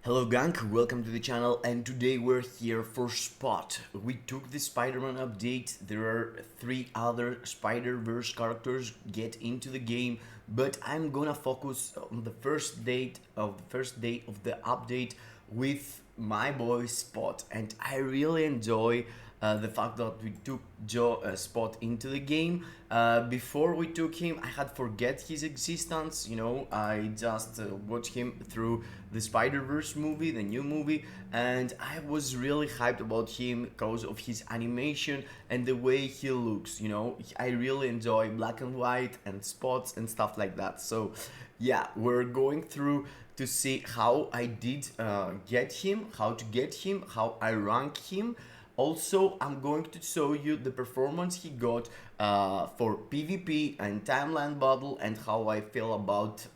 Hello gang, welcome to the channel, and today we're here for Spot. We took the Spider-Man update. There are 3 other Spider-Verse characters get into the game, but I'm gonna focus on the first day of the update with my boy Spot, and I really enjoy the fact that we took Spot into the game. Before we took him, I had forget his existence. I just watched him through the Spider-Verse movie, the new movie, and I was really hyped about him because of his animation and the way he looks. I really enjoy black and white and spots and stuff like that. So, yeah, we're going through to see how I did get him, how to get him, how I rank him. Also, I'm going to show you the performance he got for PvP and Timeline Battle and how I feel about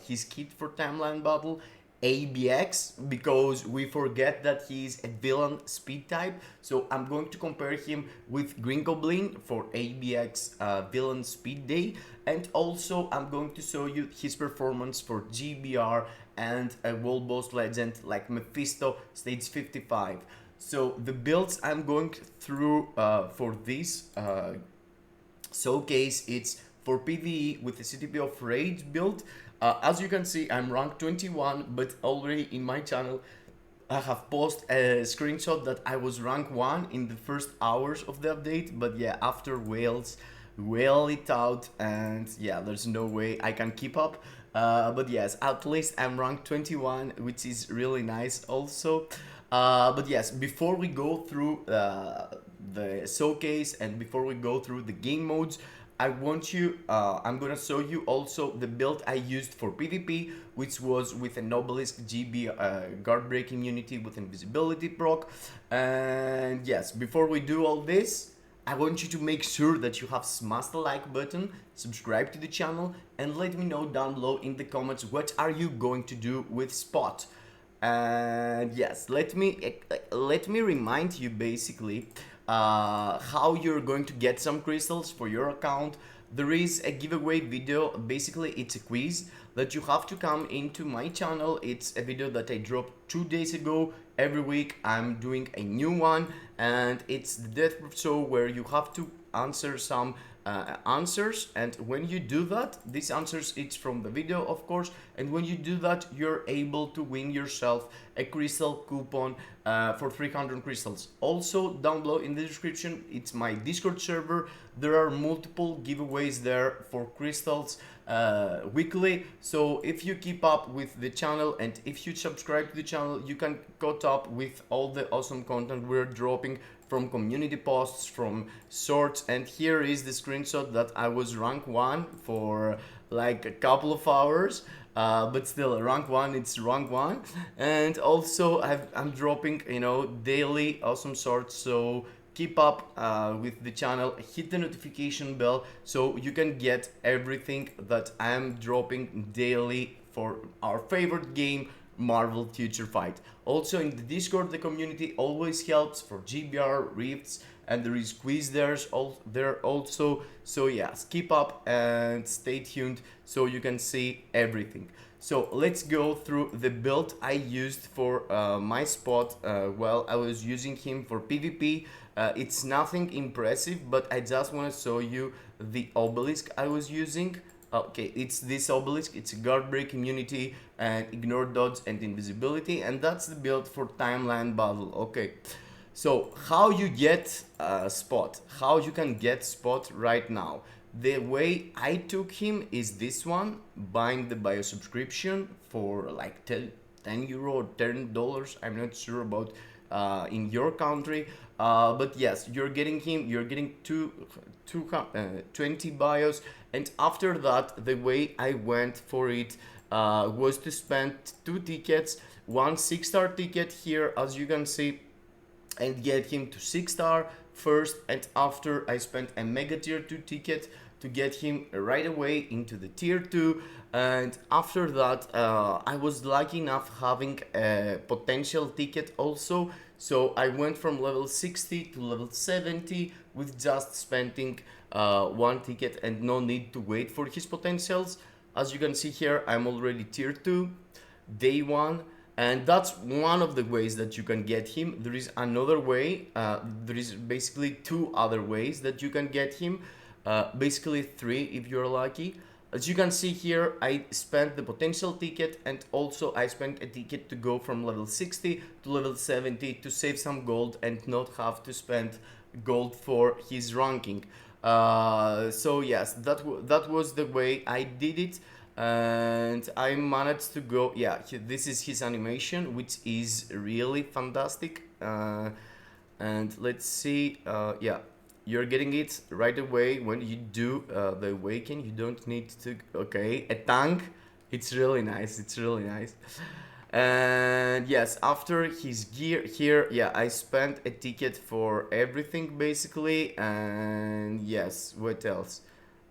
his kit for Timeline Battle. ABX, because we forget that he's a villain speed type, so I'm going to compare him with Green Goblin for ABX villain speed day, and also I'm going to show you his performance for GBR and a world boss legend like Mephisto stage 55. So the builds I'm going through for this showcase, it's for PVE with the CTP of Rage build. As you can see, I'm rank 21, but already in my channel I have posted a screenshot that I was rank 1 in the first hours of the update, but yeah, after Wales whale it out, and yeah, there's no way I can keep up. But yes, at least I'm rank 21, which is really nice also. But yes, before we go through the showcase and before we go through the game modes, I'm gonna show you also the build I used for PvP, which was with an obelisk GBR guard break immunity with invisibility proc. And yes, before we do all this, I want you to make sure that you have smashed the like button, subscribe to the channel, and let me know down below in the comments what are you going to do with Spot. And yes, let me remind you basically how you're going to get some crystals for your account. There is a giveaway video. Basically, it's a quiz that you have to come into my channel. It's a video that I dropped 2 days ago. Every week I'm doing a new one, and it's the death proof show where you have to answer some answers, and when you do that, these answers, it's from the video of course, and when you do that, you're able to win yourself a crystal coupon for 300 crystals. Also, down below in the description, it's my Discord server. There are multiple giveaways there for crystals weekly, so if you keep up with the channel and if you subscribe to the channel, you can caught up with all the awesome content we're dropping from community posts, from sorts. And here is the screenshot that I was rank 1 for like a couple of hours, but still rank 1, it's rank 1. And also I'm dropping daily awesome sorts, so keep up with the channel, hit the notification bell so you can get everything that I'm dropping daily for our favorite game, Marvel Future Fight. Also in the Discord, the community always helps for GBR, Rifts, and there is quiz there also. So yes, keep up and stay tuned so you can see everything. So let's go through the build I used for my Spot. Well, I was using him for PvP. It's nothing impressive, but I just want to show you the obelisk I was using. Okay, it's this obelisk, it's a guard break immunity and ignore dodge and invisibility, and that's the build for Timeline Battle. Okay, so how you get Spot, how you can get Spot right now. The way I took him is this one, buying the bio subscription for like 10 euro or $10, I'm not sure about in your country, but yes, you're getting him, you're getting 20 bios, and after that, the way I went for it was to spend 2 tickets, one 6-star ticket here, as you can see, and get him to 6-star first, and after I spent a mega tier 2 ticket to get him right away into the tier 2, and after that I was lucky enough having a potential ticket also, so I went from level 60 to level 70 with just spending 1 ticket and no need to wait for his potentials. As you can see here, I'm already tier 2, day 1, And that's one of the ways that you can get him. There is another way. There is basically two other ways that you can get him. Basically three if you're lucky. As you can see here, I spent the potential ticket, and also I spent a ticket to go from level 60 to level 70 to save some gold and not have to spend gold for his ranking. So yes, that was the way I did it, and I managed to go. Yeah, this is his animation, which is really fantastic. And let's see. Yeah, you're getting it right away when you do the Awaken. You don't need to. Okay, a tank. It's really nice. It's really nice. And yes, after his gear here, yeah, I spent a ticket for everything basically. And yes, what else?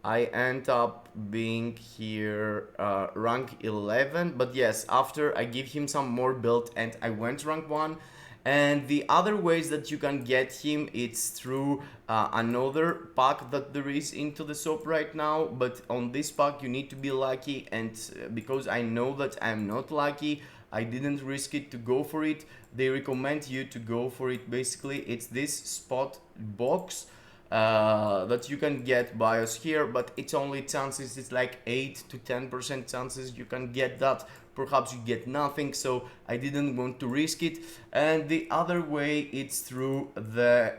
I end up being here rank 11, but yes, after I give him some more build and I went rank 1. And the other ways that you can get him, it's through another pack that there is into the shop right now. But on this pack you need to be lucky, and because I know that I'm not lucky, I didn't risk it to go for it. They recommend you to go for it. Basically, it's this spot box that you can get bios here, but it's only chances. It's like 8 to 10% chances you can get that. Perhaps you get nothing, so I didn't want to risk it. And the other way, it's through the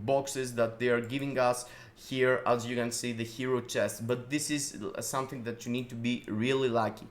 boxes that they are giving us here. As you can see, the hero chest, but this is something that you need to be really lucky.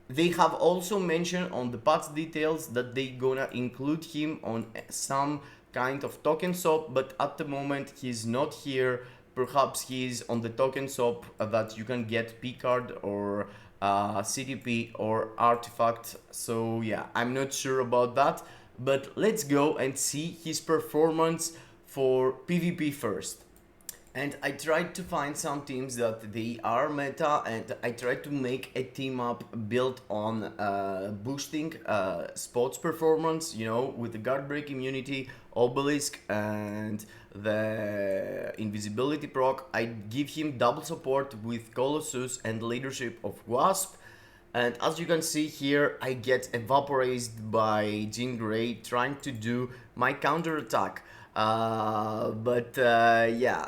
They have also mentioned on the patch details that they gonna include him on some kind of token shop, but at the moment he's not here. Perhaps he's on the token shop that you can get P card or CDP or artifact. So yeah, I'm not sure about that, but let's go and see his performance for PvP first. And I tried to find some teams that they are meta, and I tried to make a team up built on boosting spots performance, you know, with the guard break immunity, obelisk, and the invisibility proc. I give him double support with Colossus and leadership of Wasp. And as you can see here, I get evaporated by Jean Grey trying to do my counter attack. Yeah,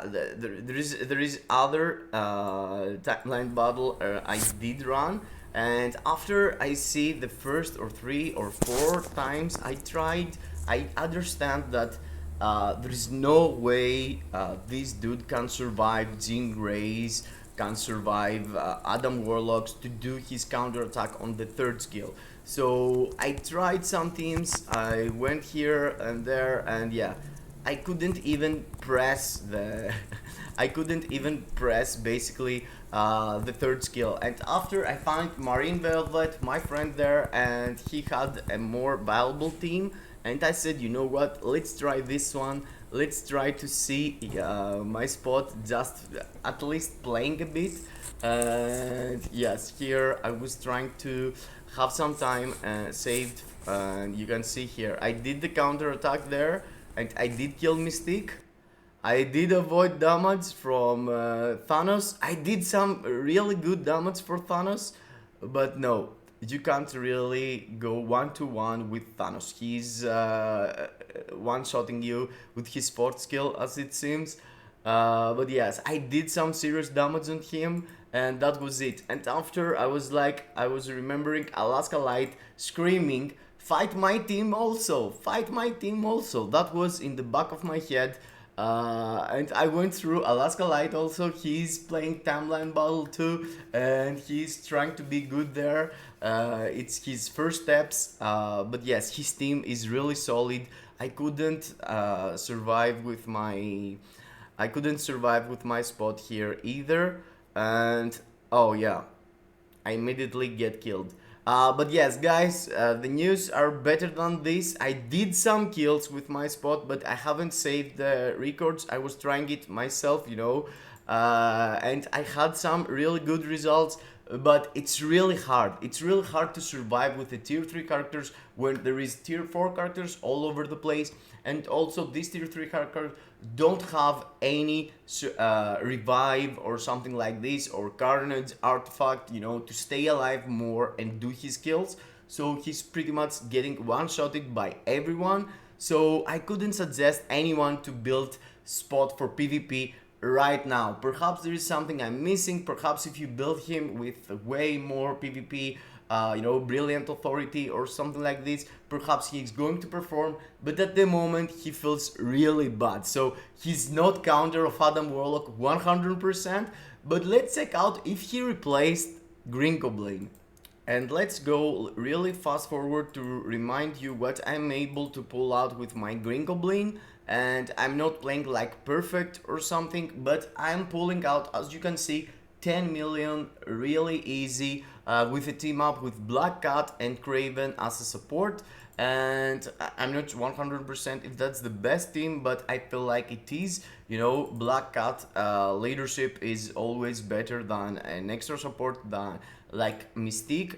there is other timeline battle I did run, and after I see the first or 3 or 4 times I tried, I understand that there is no way this dude can survive Jean Grey's, can survive Adam Warlock's to do his counter attack on the 3rd skill. So I tried some teams, I went here and there, and yeah, I couldn't even press the I couldn't even press basically the 3rd skill. And after I found Marine Velvet, my friend there, and he had a more viable team, and I said, you know what, let's try this one. Let's try to see my spot just at least playing a bit. And yes, here I was trying to have some time saved, and you can see here I did the counter attack there, and I did kill Mystique. I did avoid damage from Thanos. I did some really good damage for Thanos, but no, you can't really go 1-to-1 with Thanos. He's one-shotting you with his 4th skill, as it seems. But yes, I did some serious damage on him, and that was it. And after, I was remembering Alaska Light screaming, "Fight my team also! Fight my team also!" That was in the back of my head. And I went through Alaska Light also. He's playing timeline battle too, and he's trying to be good there. It's his first steps, but yes, his team is really solid. I couldn't survive with my spot here either, and oh yeah, I immediately get killed. But yes, guys, the news are better than this. I did some kills with my spot, but I haven't saved the records. I was trying it myself, you know, and I had some really good results. But it's really hard. It's really hard to survive with the tier 3 characters when there is tier 4 characters all over the place. And also these tier 3 characters don't have any revive or something like this, or carnage artifact, you know, to stay alive more and do his kills. so he's pretty much getting one-shotted by everyone. So I couldn't suggest anyone to build Spot for PvP right now. Perhaps there is something I'm missing. Perhaps if you build him with way more PvP, brilliant authority or something like this, perhaps he's going to perform, but at the moment he feels really bad. So he's not counter of Adam Warlock 100%, but let's check out if he replaced Green Goblin. And let's go really fast forward to remind you what I'm able to pull out with my Green Goblin. And I'm not playing like perfect or something, but I'm pulling out, as you can see, 10 million really easy with a team up with Black Cat and Craven as a support. And I'm not 100% if that's the best team, but I feel like it is. Black Cat leadership is always better than an extra support than like Mystique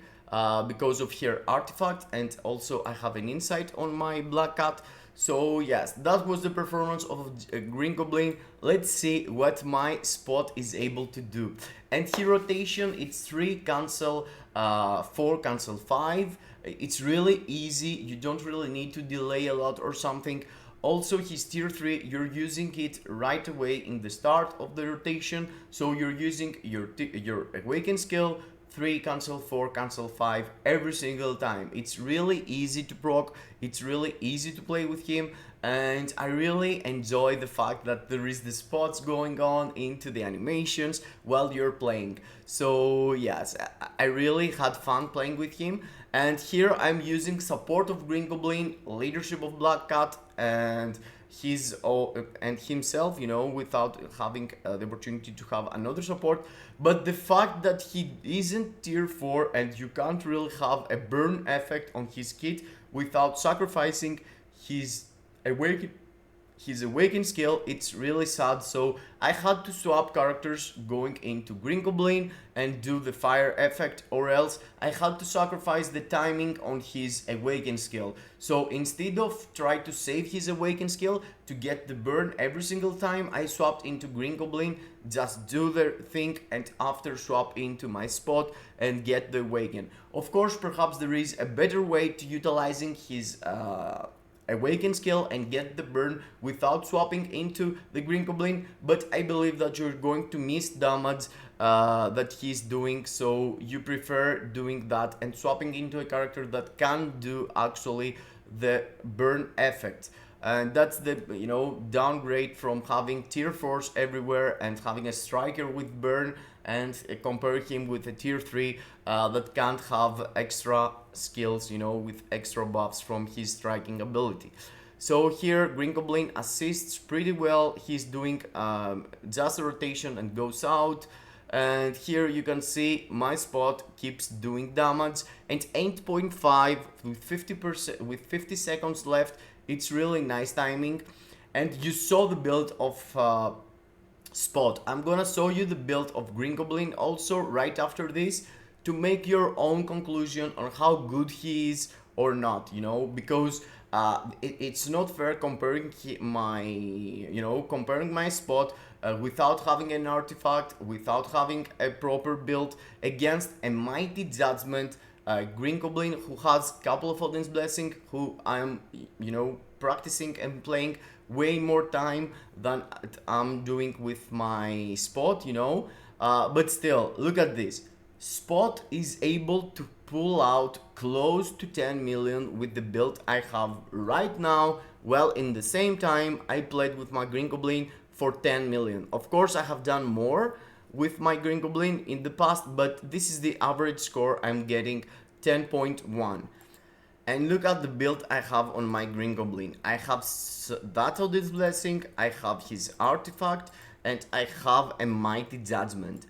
because of her artifact, and also I have an insight on my Black Cat. So yes, that was the performance of Green Goblin. Let's see what my Spot is able to do. And here rotation, it's 3 cancel, 4 cancel 5. It's really easy, you don't really need to delay a lot or something. Also his tier 3, you're using it right away in the start of the rotation. So you're using your Awaken skill, 3 cancel 4 cancel 5 every single time. It's really easy to proc, it's really easy to play with him, and I really enjoy the fact that there is the spots going on into the animations while you're playing. So yes, I really had fun playing with him. And here I'm using support of Green Goblin, leadership of Black Cat, and himself, without having the opportunity to have another support. But the fact that he isn't tier 4 and you can't really have a burn effect on his kit without sacrificing his Awaken skill, it's really sad. So I had to swap characters going into Green Goblin and do the fire effect, or else I had to sacrifice the timing on his Awaken skill. So instead of try to save his Awaken skill to get the burn every single time, I swapped into Green Goblin, just do the thing, and after swap into my Spot and get the Awaken. Of course, perhaps there is a better way to utilizing his Awaken skill and get the burn without swapping into the Green Goblin, but I believe that you're going to miss damage that he's doing, so you prefer doing that and swapping into a character that can do actually the burn effect. And that's the downgrade from having tier 4s everywhere and having a striker with burn, and compare him with a tier 3 that can't have extra skills, with extra buffs from his striking ability. So here Green Goblin assists pretty well. He's doing just a rotation and goes out. And here you can see my Spot keeps doing damage, and 8.5 with 50% with 50 seconds left. It's really nice timing. And you saw the build of Spot. I'm gonna show you the build of Green Goblin also right after this to make your own conclusion on how good he is or not, because it's not fair comparing comparing my Spot without having an artifact, without having a proper build against a mighty judgment Green Goblin who has a couple of Odin's Blessing, who I'm practicing and playing way more time than I'm doing with my Spot, but still, look at this. Spot is able to pull out close to 10 million with the build I have right now, while in the same time I played with my Green Goblin for 10 million. Of course, I have done more with my Green Goblin in the past, but this is the average score I'm getting, 10.1. And look at the build I have on my Green Goblin. I have that Odin's Blessing, I have his artifact, and I have a mighty judgment.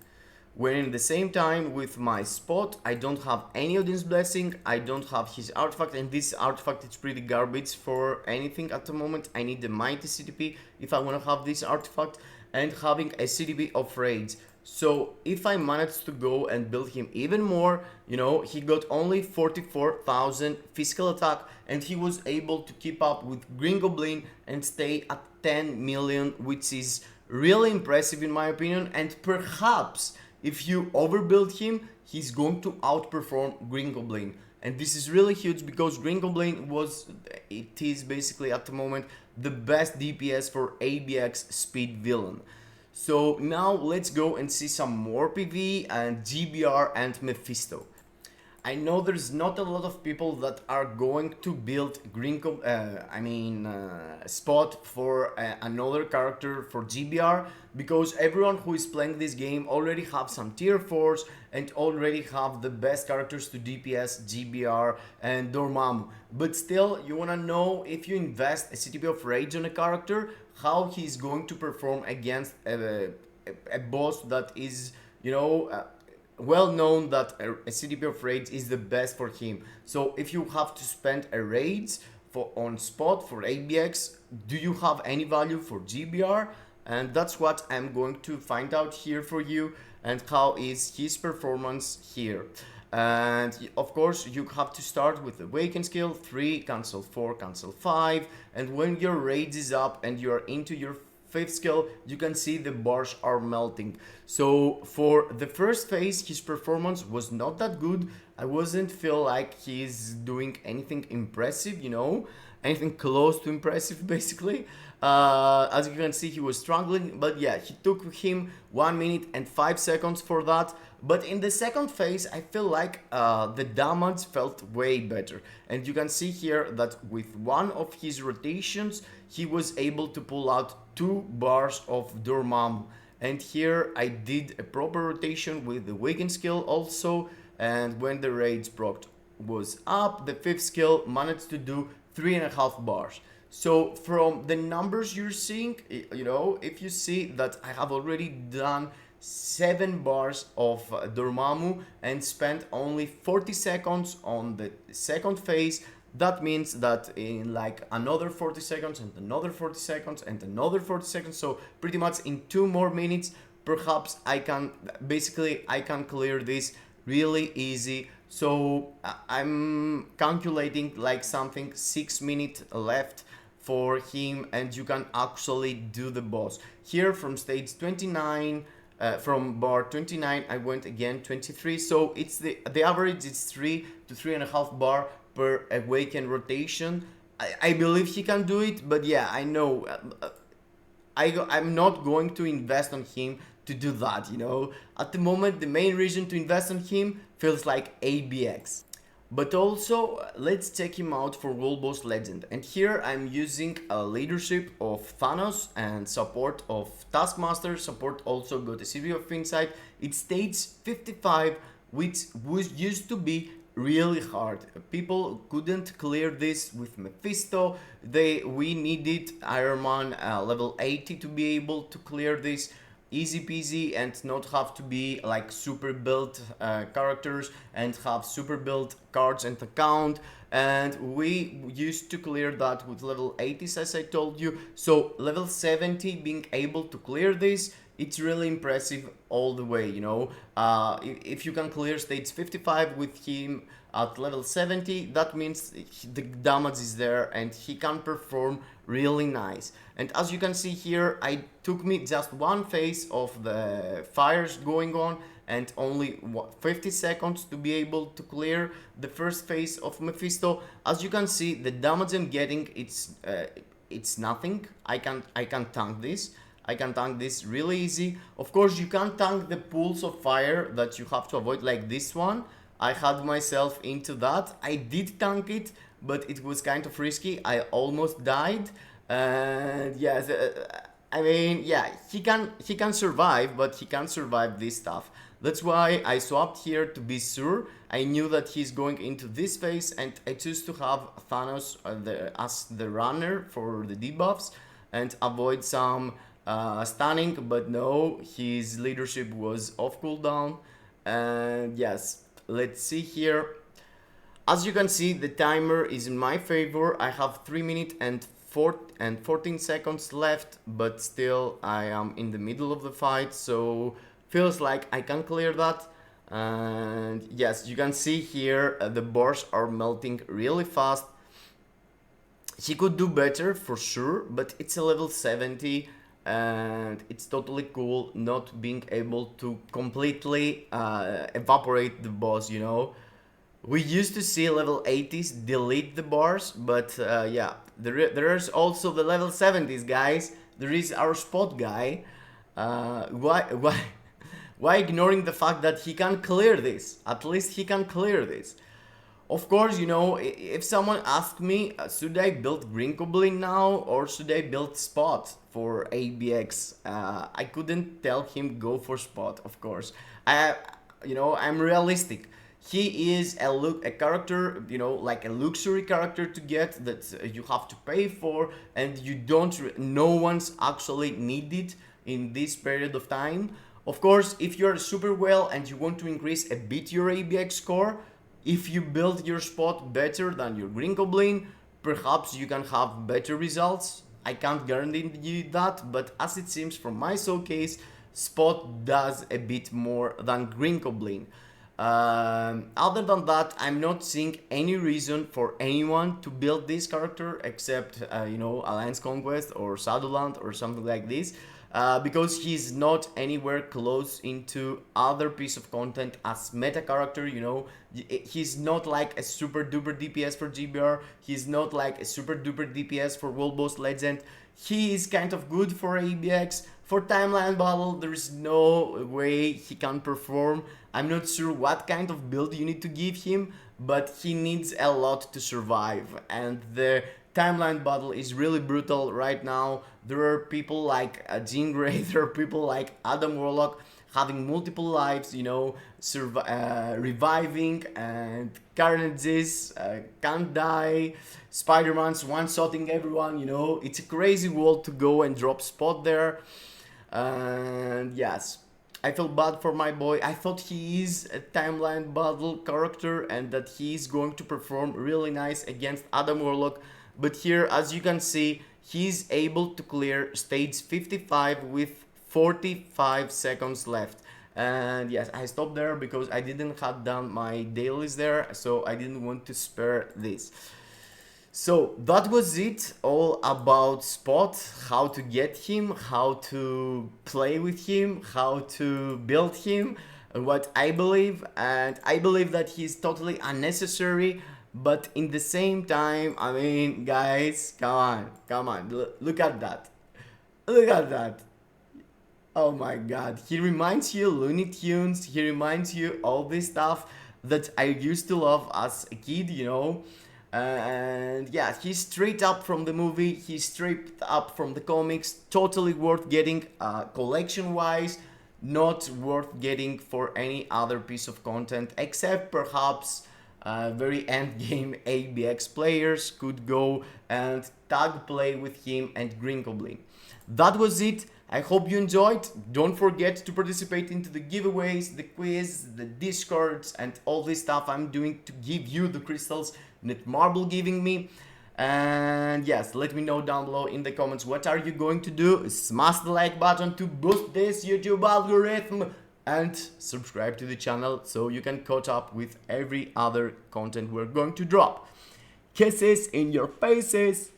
When in the same time with my Spot, I don't have any Odin's Blessing, I don't have his artifact, and this artifact is pretty garbage for anything at the moment. I need the mighty CTP if I want to have this artifact, and having a CTP of raids. So if I manage to go and build him even more, he got only 44,000 physical attack, and he was able to keep up with Green Goblin and stay at 10 million, which is really impressive in my opinion. And perhaps if you overbuild him, he's going to outperform Green Goblin. And this is really huge because Green Goblin it is basically at the moment the best DPS for ABX speed villain. So now let's go and see some more PvE and GBR and Mephisto. I know there's not a lot of people that are going to build spot for another character for GBR, because everyone who is playing this game already have some tier 4s and already have the best characters to DPS GBR and Dormammu. But still, you wanna know, if you invest a CTB of Rage on a character, how he's going to perform against a boss that is, well known that a CDP of raids is the best for him. So if you have to spend a raids on spot for ABX, do you have any value for GBR? And that's what I'm going to find out here for you, and how is his performance here. And of course you have to start with the Awaken skill 3, cancel 4, cancel 5, and when your raids is up and you are into your 5th skill, you can see the bars are melting. So for the first phase, his performance was not that good. I wasn't feel like he's doing anything impressive, anything close to impressive basically. As you can see, he was struggling, but yeah, he took him 1 minute and 5 seconds for that. But in the second phase, I feel like the damage felt way better. And you can see here that with one of his rotations, he was able to pull out 2 bars of Dormammu. And here I did a proper rotation with the Awaken skill also. And when the rage proc was up, the 5th skill managed to do 3.5 bars. So from the numbers you're seeing, if you see that I have already done 7 bars of Dormammu and spent only 40 seconds on the second phase, that means that in like another 40 seconds and another 40 seconds and another 40 seconds, so pretty much in 2 more minutes, perhaps I can clear this really easy. So I'm calculating like something 6 minutes left for him, and you can actually do the boss. Here from stage 29, from bar 29, I went again 23, so it's the average is 3 to 3.5 bar per Awaken rotation. I believe he can do it, but yeah, I know I'm not going to invest on him to do that, At the moment, the main reason to invest on him feels like ABX. But also, let's check him out for World Boss Legend. And here I'm using a leadership of Thanos and support of Taskmaster. Support also got a CV of Insight. It's stage 55, which used to be really hard. People couldn't clear this with Mephisto. We needed Iron Man level 80 to be able to clear this. Easy peasy, and not have to be like super built characters and have super built cards and account. And we used to clear that with level 80s, as I told you. So level 70 being able to clear this, it's really impressive all the way, if you can clear stage 55 with him at level 70, that means the damage is there and he can perform really nice. And as you can see here, it took me just 1 phase of the fires going on and only 50 seconds to be able to clear the first phase of Mephisto. As you can see, the damage I'm getting, it's nothing. I can tank this. I can tank this really easy. Of course, you can tank the pools of fire that you have to avoid, like this one. I had myself into that. I did tank it, but it was kind of risky. I almost died. And yes, he can survive, but he can't survive this stuff. That's why I swapped here to be sure. I knew that he's going into this phase, and I choose to have Thanos as the runner for the debuffs and avoid some stunning, but no, his leadership was off cooldown. And yes, let's see here. As you can see, the timer is in my favor. I have 3 minutes and 14 seconds left, but still I am in the middle of the fight, so feels like I can clear that. And yes, you can see here the bars are melting really fast. He could do better for sure, but it's a level 70 and it's totally cool not being able to completely evaporate the boss, We used to see level 80s delete the bars, but yeah, there's also the level 70s, guys. There is our spot guy. Why why ignoring the fact that he can clear this? At least he can clear this. Of course, you know, if someone asked me, should I build Green Goblin now or should I build Spot for ABX? I couldn't tell him go for Spot, of course. I'm realistic. He is a character, you know, like a luxury character to get that you have to pay for, and you don't. No one's actually needed in this period of time. Of course, if you're super well and you want to increase a bit your ABX score, if you build your spot better than your Green Goblin, perhaps you can have better results. I can't guarantee you that, but as it seems from my showcase, Spot does a bit more than Green Goblin. Other than that, I'm not seeing any reason for anyone to build this character except, Alliance Conquest or Shadowland or something like this. Because he's not anywhere close into other piece of content as meta character, you know. He's not like a super duper DPS for GBR. He's not like a super duper DPS for World Boss Legend. He is kind of good for ABX. For Timeline Battle, there is no way he can perform. I'm not sure what kind of build you need to give him, but he needs a lot to survive. And the Timeline Battle is really brutal right now. There are people like Jean Grey, there are people like Adam Warlock having multiple lives, you know, reviving, and Carnages can't die. Spider-Man's one-shotting everyone, you know. It's a crazy world to go and drop Spot there. And yes, I feel bad for my boy. I thought he is a Timeline Battle character and that he is going to perform really nice against Adam Warlock. But here, as you can see, he's able to clear stage 55 with 45 seconds left. And yes, I stopped there because I didn't have done my dailies there, so I didn't want to spare this. So that was it, all about Spot, how to get him, how to play with him, how to build him, what I believe. And I believe that he's totally unnecessary, but in the same time, I mean, guys, come on, look at that. Look at that. Oh my god, he reminds you Looney Tunes, he reminds you all this stuff that I used to love as a kid, you know. And yeah, he's straight up from the movie, he's straight up from the comics, totally worth getting collection wise, not worth getting for any other piece of content, except perhaps very end game ABX players could go and tag play with him and Green Goblin. That was it. I hope you enjoyed. Don't forget to participate into the giveaways, the quiz, the discords, and all this stuff I'm doing to give you the crystals that Marble giving me. And yes, let me know down below in the comments what are you going to do. Smash the like button to boost this YouTube algorithm, and subscribe to the channel so you can catch up with every other content we're going to drop. Kisses in your faces.